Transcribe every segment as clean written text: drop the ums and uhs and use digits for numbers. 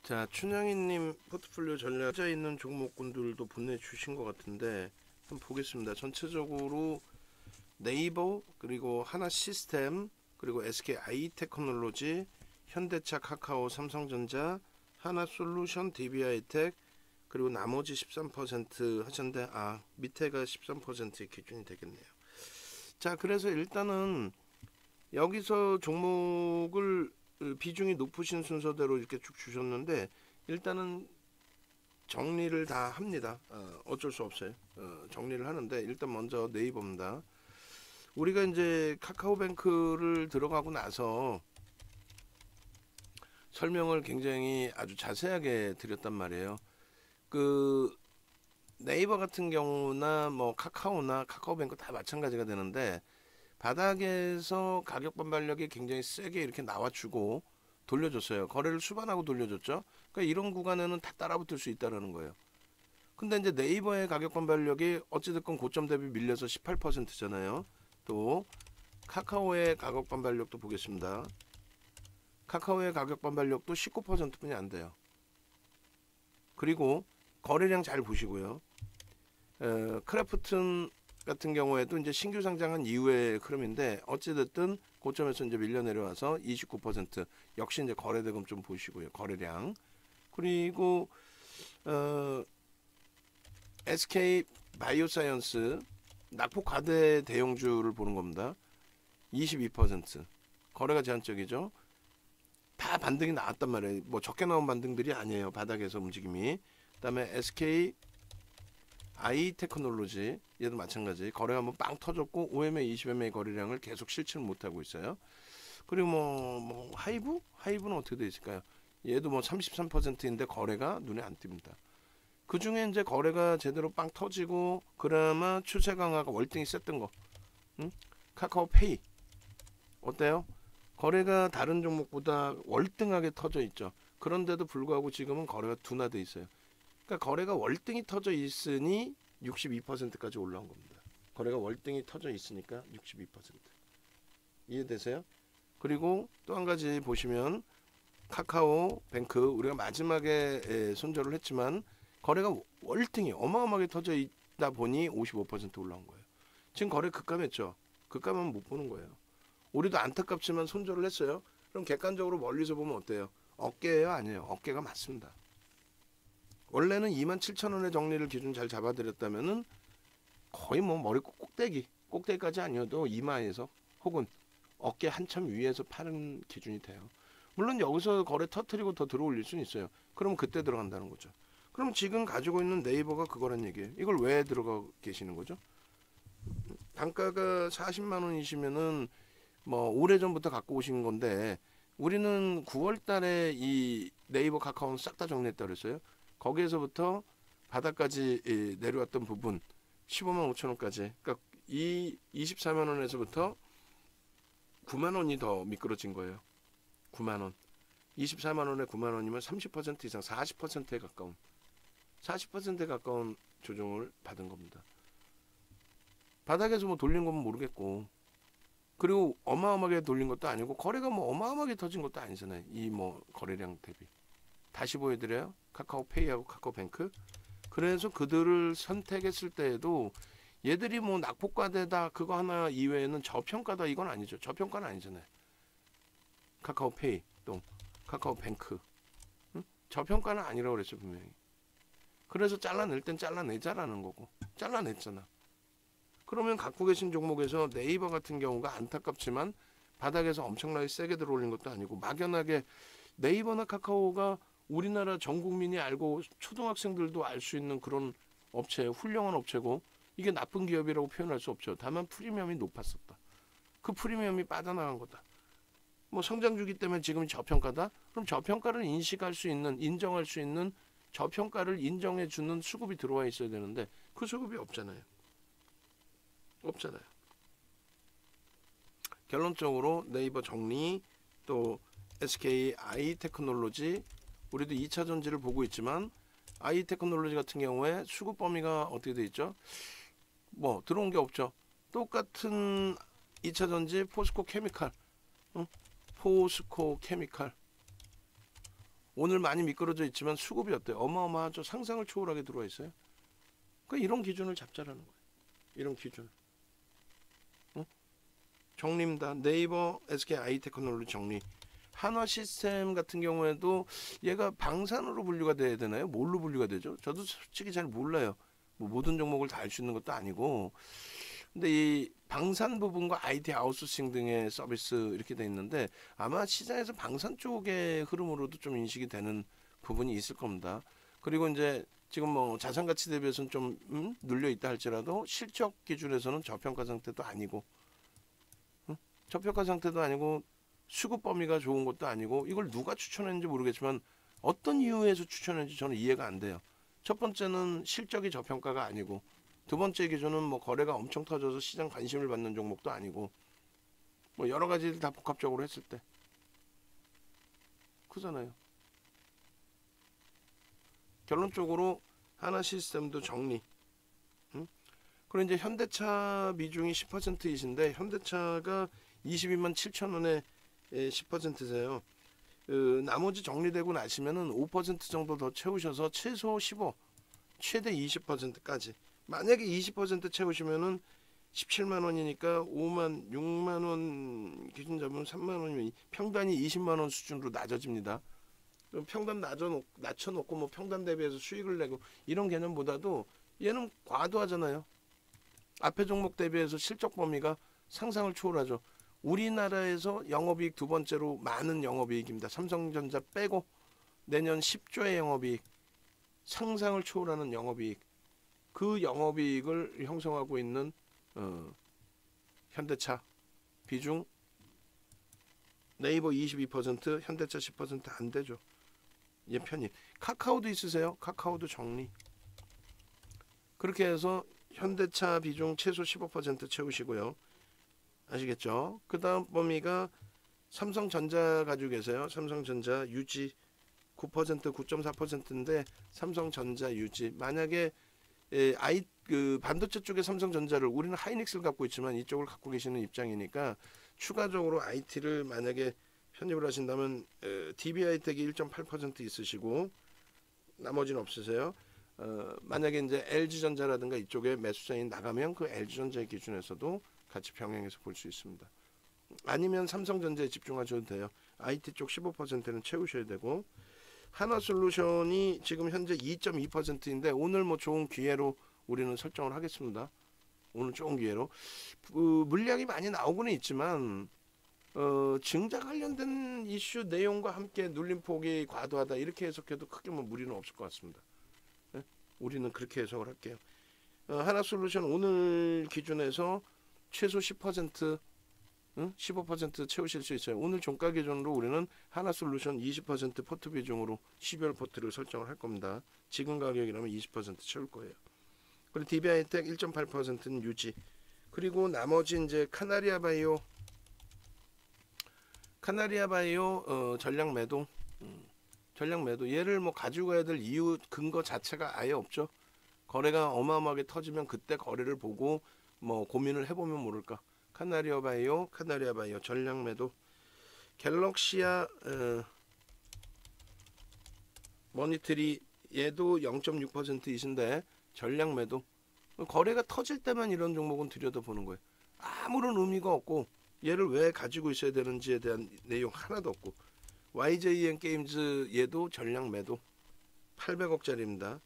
자, 춘향이님 포트폴리오 전략 자 있는 종목군들도 보내주신 것 같은데 한번 보겠습니다. 전체적으로 네이버 그리고 하나 시스템 그리고 SK 아이테크놀로지 현대차 카카오 삼성전자 하나솔루션 DB하이텍 그리고 나머지 13% 하셨는데 밑에가 13%의 기준이 되겠네요. 자, 그래서 일단은 여기서 종목을 비중이 높으신 순서대로 이렇게 쭉 주셨는데 일단은 정리를 다 합니다. 어쩔 수 없어요. 정리를 하는데 일단 먼저 네이버입니다. 우리가 이제 카카오뱅크를 들어가고 나서 설명을 굉장히 아주 자세하게 드렸단 말이에요. 그 네이버 같은 경우나 뭐 카카오나 카카오뱅크 다 마찬가지가 되는데 바닥에서 가격 반발력이 굉장히 세게 이렇게 나와주고 돌려줬어요. 거래를 수반하고 돌려줬죠. 그러니까 이런 구간에는 다 따라붙을 수 있다는 거예요. 근데 이제 네이버의 가격 반발력이 어찌됐건 고점 대비 밀려서 18%잖아요. 또 카카오의 가격 반발력도 보겠습니다. 카카오의 가격 반발력도 19%뿐이 안 돼요. 그리고 거래량 잘 보시고요. 크래프튼 같은 경우에도 이제 신규 상장한 이후의 흐름인데 어찌됐든 고점에서 이제 밀려 내려와서 29% 역시 이제 거래대금 좀 보시고요. 거래량. 그리고 SK 바이오사이언스 낙폭 과대 대형주를 보는 겁니다. 22% 거래가 제한적이죠. 다 반등이 나왔단 말이에요. 뭐 적게 나온 반등들이 아니에요. 바닥에서 움직임이. 그다음에 SK 아이테크놀로지 얘도 마찬가지. 거래가 한번 빵 터졌고 5MA, 20MA 거래량을 계속 실천을 못하고 있어요. 그리고 뭐 하이브는 어떻게 되어 있을까요? 얘도 뭐 33%인데 거래가 눈에 안 띕니다. 그 중에 이제 거래가 제대로 빵 터지고 그나마 추세 강화가 월등히 셌던 거. 카카오페이 어때요? 거래가 다른 종목보다 월등하게 터져 있죠. 그런데도 불구하고 지금은 거래가 둔화돼 있어요. 그러니까 거래가 월등히 터져 있으니 62%까지 올라온 겁니다. 거래가 월등히 터져 있으니까 62%. 이해되세요? 그리고 또 한 가지 보시면 카카오뱅크 우리가 마지막에 손절을 했지만 거래가 월등히 어마어마하게 터져 있다 보니 55% 올라온 거예요. 지금 거래 급감했죠. 급감하면 못 보는 거예요. 우리도 안타깝지만 손절을 했어요. 그럼 객관적으로 멀리서 보면 어때요? 어깨예요? 아니에요? 어깨가 맞습니다. 원래는 27,000원의 정리를 기준 잘 잡아드렸다면은 거의 뭐 머리 꼭대기까지 아니어도 이마에서 혹은 어깨 한참 위에서 파는 기준이 돼요. 물론 여기서 거래 터트리고 더 들어올릴 수는 있어요. 그럼 그때 들어간다는 거죠. 그럼 지금 가지고 있는 네이버가 그거란 얘기예요. 이걸 왜 들어가 계시는 거죠? 단가가 40만 원이시면은 뭐 오래전부터 갖고 오신 건데 우리는 9월 달에 이 네이버 카카오는 싹 다 정리했다 그랬어요. 거기에서부터 바닥까지 내려왔던 부분 15만 5천 원까지 그러니까 이 24만 원에서부터 9만 원이 더 미끄러진 거예요. 9만 원 24만 원에 9만 원이면 30% 이상 40%에 가까운 조정을 받은 겁니다. 바닥에서 뭐 돌린 건 모르겠고 그리고 어마어마하게 돌린 것도 아니고 거래가 뭐 어마어마하게 터진 것도 아니잖아요. 이 뭐 거래량 대비. 다시 보여드려요. 카카오페이하고 카카오뱅크. 그래서 그들을 선택했을 때에도 얘들이 뭐 낙폭과대다 그거 하나 이외에는 저평가다 이건 아니죠. 저평가는 아니잖아요. 카카오페이 또 카카오뱅크 저평가는 아니라고 그랬죠 분명히. 그래서 잘라낼 땐 잘라내자라는 거고 잘라냈잖아. 그러면 갖고 계신 종목에서 네이버 같은 경우가 안타깝지만 바닥에서 엄청나게 세게 들어올린 것도 아니고 막연하게 네이버나 카카오가 우리나라 전 국민이 알고 초등학생들도 알 수 있는 그런 업체, 훌륭한 업체고 이게 나쁜 기업이라고 표현할 수 없죠. 다만 프리미엄이 높았었다. 그 프리미엄이 빠져나간 거다. 뭐 성장주기 때문에 지금 저평가다? 그럼 저평가를 인식할 수 있는, 인정할 수 있는 저평가를 인정해 주는 수급이 들어와 있어야 되는데 그 수급이 없잖아요. 없잖아요. 결론적으로 네이버 정리 또 SK 아이테크놀로지 우리도 2차 전지를 보고 있지만 아이테크놀로지 같은 경우에 수급 범위가 어떻게 돼 있죠? 뭐 들어온 게 없죠. 똑같은 2차 전지 포스코 케미칼 오늘 많이 미끄러져 있지만 수급이 어때요? 어마어마하죠. 상상을 초월하게 들어와 있어요. 그러니까 이런 기준을 잡자라는 거예요. 이런 기준. 응? 정리입니다. 네이버, SK 아이테크놀로지 정리. 한화 시스템 같은 경우에도 얘가 방산으로 분류가 돼야 되나요? 뭘로 분류가 되죠? 저도 솔직히 잘 몰라요. 뭐 모든 종목을 다 알 수 있는 것도 아니고. 근데 이 방산 부분과 IT 아웃소싱 등의 서비스 이렇게 돼 있는데 아마 시장에서 방산 쪽의 흐름으로도 좀 인식이 되는 부분이 있을 겁니다. 그리고 이제 지금 뭐 자산 가치 대비해서는 좀 눌려 있다 할지라도 실적 기준에서는 저평가 상태도 아니고 저평가 상태도 아니고 수급 범위가 좋은 것도 아니고 이걸 누가 추천했는지 모르겠지만 어떤 이유에서 추천했는지 저는 이해가 안 돼요. 첫 번째는 실적이 저평가가 아니고 두 번째 기준은 뭐 거래가 엄청 터져서 시장 관심을 받는 종목도 아니고 뭐 여러 가지를 다 복합적으로 했을 때 그잖아요. 결론적으로 하나 시스템도 정리. 그리고 이제 현대차 비중이 10%이신데 현대차가 22만 7천 원에 10%세요. 나머지 정리되고 나시면은 5% 정도 더 채우셔서 최소 15, 최대 20%까지. 만약에 20% 채우시면은 17만 원이니까 5만 6만 원 기준 잡으면 3만 원이면 평단이 20만 원 수준으로 낮아집니다. 평단 낮춰놓고 뭐 평단 대비해서 수익을 내고 이런 개념보다도 얘는 과도하잖아요. 앞에 종목 대비해서 실적 범위가 상상을 초월하죠. 우리나라에서 영업이익 두 번째로 많은 영업이익입니다. 삼성전자 빼고 내년 10조의 영업이익, 상상을 초월하는 영업이익, 그 영업이익을 형성하고 있는 현대차 비중 네이버 22%, 현대차 10% 안 되죠. 얘 편입. 카카오도 있으세요? 카카오도 정리. 그렇게 해서 현대차 비중 최소 15% 채우시고요. 아시겠죠? 그 다음 범위가 삼성전자 가지고 계세요. 삼성전자 유지 9%, 9.4%인데 삼성전자 유지. 만약에 그 반도체 쪽에 삼성전자를 우리는 하이닉스를 갖고 있지만 이쪽을 갖고 계시는 입장이니까 추가적으로 IT를 만약에 편입을 하신다면 DB하이텍이 1.8% 있으시고 나머지는 없으세요. 만약에 이제 LG전자라든가 이쪽에 매수자이 나가면 그 LG전자의 기준에서도 같이 병행해서 볼 수 있습니다. 아니면 삼성전자에 집중하셔도 돼요. IT 쪽 15%는 채우셔야 되고 하나솔루션이 지금 현재 2.2%인데 오늘 뭐 좋은 기회로 우리는 설정을 하겠습니다. 오늘 좋은 기회로 물량이 많이 나오고는 있지만 증자 관련된 이슈 내용과 함께 눌림폭이 과도하다 이렇게 해석해도 크게 뭐 무리는 없을 것 같습니다. 네? 우리는 그렇게 해석을 할게요. 하나솔루션 오늘 기준에서 최소 10% 15% 채우실 수 있어요. 오늘 종가 기준으로 우리는 하나솔루션 20% 포트 비중으로 12월 포트를 설정을 할 겁니다. 지금 가격이라면 20% 채울 거예요. 그리고 DB하이텍 1.8%는 유지. 그리고 나머지 이제 카나리아바이오 전량 매도. 전량 매도. 얘를 뭐 가지고 가야 될 이유 근거 자체가 아예 없죠. 거래가 어마어마하게 터지면 그때 거래를 보고 뭐 고민을 해보면 모를까. 카나리아바이오 전량 매도. 갤럭시아 머니터리 얘도 0.6%이신데 전량 매도. 거래가 터질 때만 이런 종목은 들여다보는 거예요. 아무런 의미가 없고 얘를 왜 가지고 있어야 되는지에 대한 내용 하나도 없고. YJN 게임즈 얘도 전량 매도 800억짜리입니다.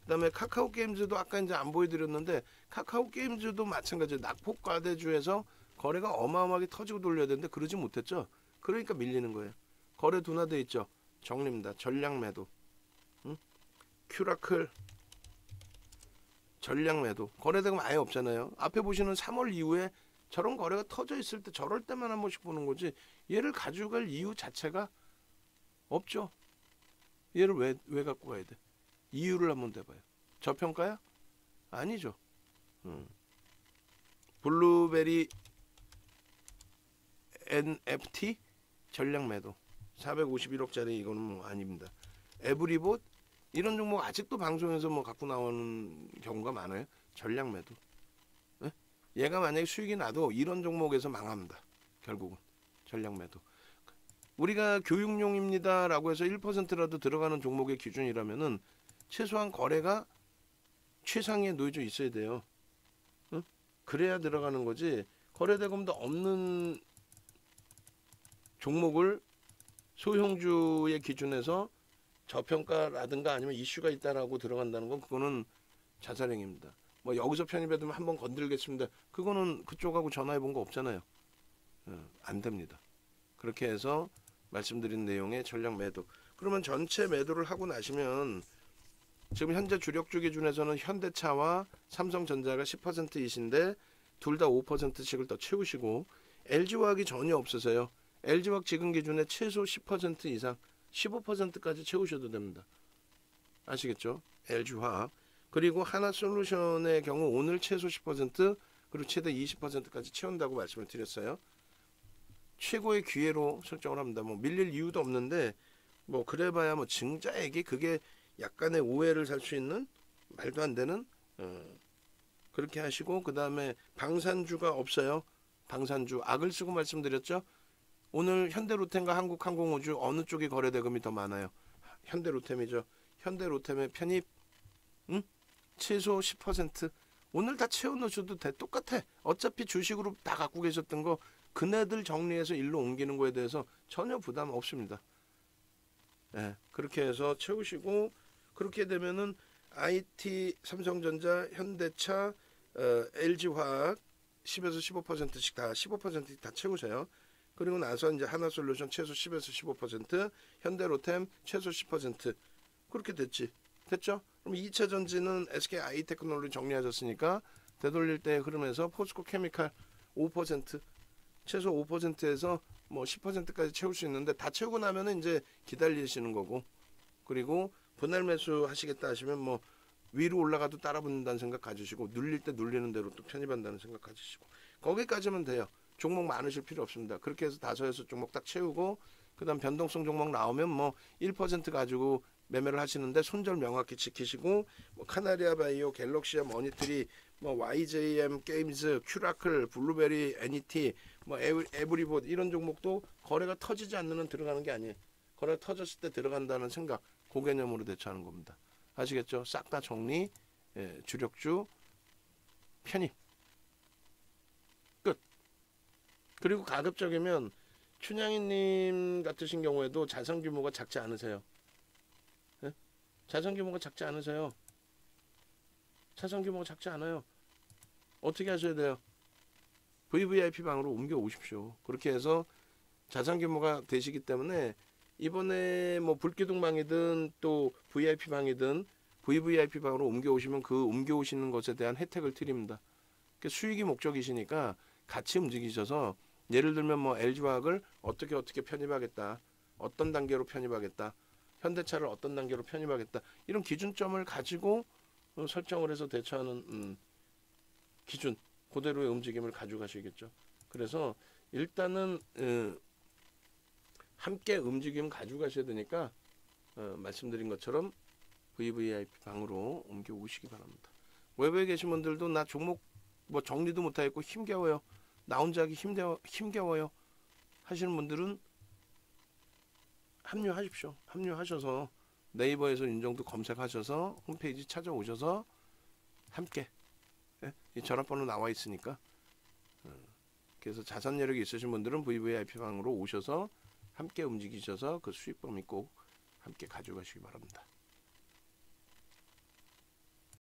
그 다음에 카카오 게임즈도 아까 이제 안 보여드렸는데 카카오 게임즈도 마찬가지예요. 낙폭 과대주에서 거래가 어마어마하게 터지고 돌려야 되는데 그러지 못했죠. 그러니까 밀리는 거예요. 거래 둔화돼 있죠. 정리입니다. 전량 매도. 큐라클 전량 매도. 거래대금 아예 없잖아요. 앞에 보시는 3월 이후에 저런 거래가 터져 있을 때 저럴 때만 한 번씩 보는 거지 얘를 가져갈 이유 자체가 없죠. 얘를 왜 갖고 가야 돼? 이유를 한번 대봐요. 저평가야? 아니죠. 블루베리 NFT 전량 매도 451억짜리 이거는 뭐 아닙니다. 에브리봇 이런 종목 아직도 방송에서 뭐 갖고 나오는 경우가 많아요. 전량 매도. 네? 얘가 만약에 수익이 나도 이런 종목에서 망합니다. 결국은 전량 매도. 우리가 교육용입니다라고 해서 1%라도 들어가는 종목의 기준이라면은 최소한 거래가 최상위에 놓여져 있어야 돼요. 응? 그래야 들어가는 거지. 거래대금도 없는 종목을 소형주의 기준에서 저평가라든가 아니면 이슈가 있다라고 들어간다는 건 그거는 자살행위입니다. 뭐 여기서 편입해두면 한번 건들겠습니다. 그거는 그쪽하고 전화해 본 거 없잖아요. 안 됩니다. 그렇게 해서 말씀드린 내용의 전략 매도. 그러면 전체 매도를 하고 나시면 지금 현재 주력주 기준에서는 현대차와 삼성전자가 10%이신데 둘 다 5%씩을 더 채우시고 LG화학이 전혀 없으세요. LG화학 지금 기준에 최소 10% 이상 15%까지 채우셔도 됩니다. 아시겠죠? LG화학. 그리고 하나솔루션의 경우 오늘 최소 10% 그리고 최대 20%까지 채운다고 말씀을 드렸어요. 최고의 기회로 설정을 합니다. 뭐 밀릴 이유도 없는데 뭐 그래봐야 뭐 증자액이 그게 약간의 오해를 살 수 있는 말도 안 되는 그렇게 하시고 그 다음에 방산주가 없어요. 방산주 악을 쓰고 말씀드렸죠. 오늘 현대로템과 한국항공우주 어느 쪽이 거래대금이 더 많아요? 현대로템이죠. 현대로템의 편입 최소 10% 오늘 다 채워넣으셔도 돼. 똑같아. 어차피 주식으로 다 갖고 계셨던 거 그네들 정리해서 일로 옮기는 거에 대해서 전혀 부담 없습니다. 네, 그렇게 해서 채우시고 그렇게 되면은 IT, 삼성전자, 현대차, LG화학 10에서 15%씩 다 15%씩 다 채우세요. 그리고 나서 이제 하나솔루션 최소 10에서 15%, 현대로템 최소 10% 그렇게 됐죠? 그럼 2차 전지는 SK 아이테크놀로지 정리하셨으니까 되돌릴 때 흐름에서 포스코 케미칼 5% 최소 5%에서 뭐 10%까지 채울 수 있는데 다 채우고 나면은 이제 기다리시는 거고 그리고 분할 매수 하시겠다 하시면 뭐 위로 올라가도 따라 붙는다는 생각 가지시고 눌릴 때 눌리는 대로 또 편입한다는 생각 가지시고 거기까지면 돼요. 종목 많으실 필요 없습니다. 그렇게 해서 5-6종목 딱 채우고 그 다음 변동성 종목 나오면 뭐 1% 가지고 매매를 하시는데 손절 명확히 지키시고 뭐 카나리아 바이오, 갤럭시아 머니터리, 뭐 YJM 게임즈, 큐라클, 블루베리, 애니티, 뭐 에브리봇 이런 종목도 거래가 터지지 않는 한 들어가는 게 아니에요. 거래가 터졌을 때 들어간다는 생각, 그 개념으로 대처하는 겁니다. 아시겠죠? 싹 다 정리, 주력주 편입 끝. 그리고 가급적이면 춘향이님 같으신 경우에도 자산 규모가 작지 않으세요. 자산 규모가 작지 않으세요. 자산 규모가 작지 않아요. 어떻게 하셔야 돼요? VVIP 방으로 옮겨 오십시오. 그렇게 해서 자산 규모가 되시기 때문에 이번에 뭐 불기둥 방이든 또 VIP 방이든 VVIP 방으로 옮겨 오시면 그 옮겨 오시는 것에 대한 혜택을 드립니다. 그러니까 수익이 목적이시니까 같이 움직이셔서 예를 들면 뭐 LG화학을 어떻게 편입하겠다. 어떤 단계로 편입하겠다. 현대차를 어떤 단계로 편입하겠다. 이런 기준점을 가지고 설정을 해서 대처하는 기준 그대로의 움직임을 가져가시겠죠. 그래서 일단은 함께 움직임 가져가셔야 되니까 말씀드린 것처럼 VVIP 방으로 옮겨 오시기 바랍니다. 외부에 계신 분들도 나 종목 뭐 정리도 못하겠고 힘겨워요. 나 혼자 하기 힘겨워요. 하시는 분들은 합류하십시오. 합류하셔서 네이버에서 인정도 검색하셔서 홈페이지 찾아오셔서 함께 이 전화번호 나와 있으니까 그래서 자산 여력이 있으신 분들은 VVIP 방으로 오셔서 함께 움직이셔서 그 수익범위 꼭 함께 가져가시기 바랍니다.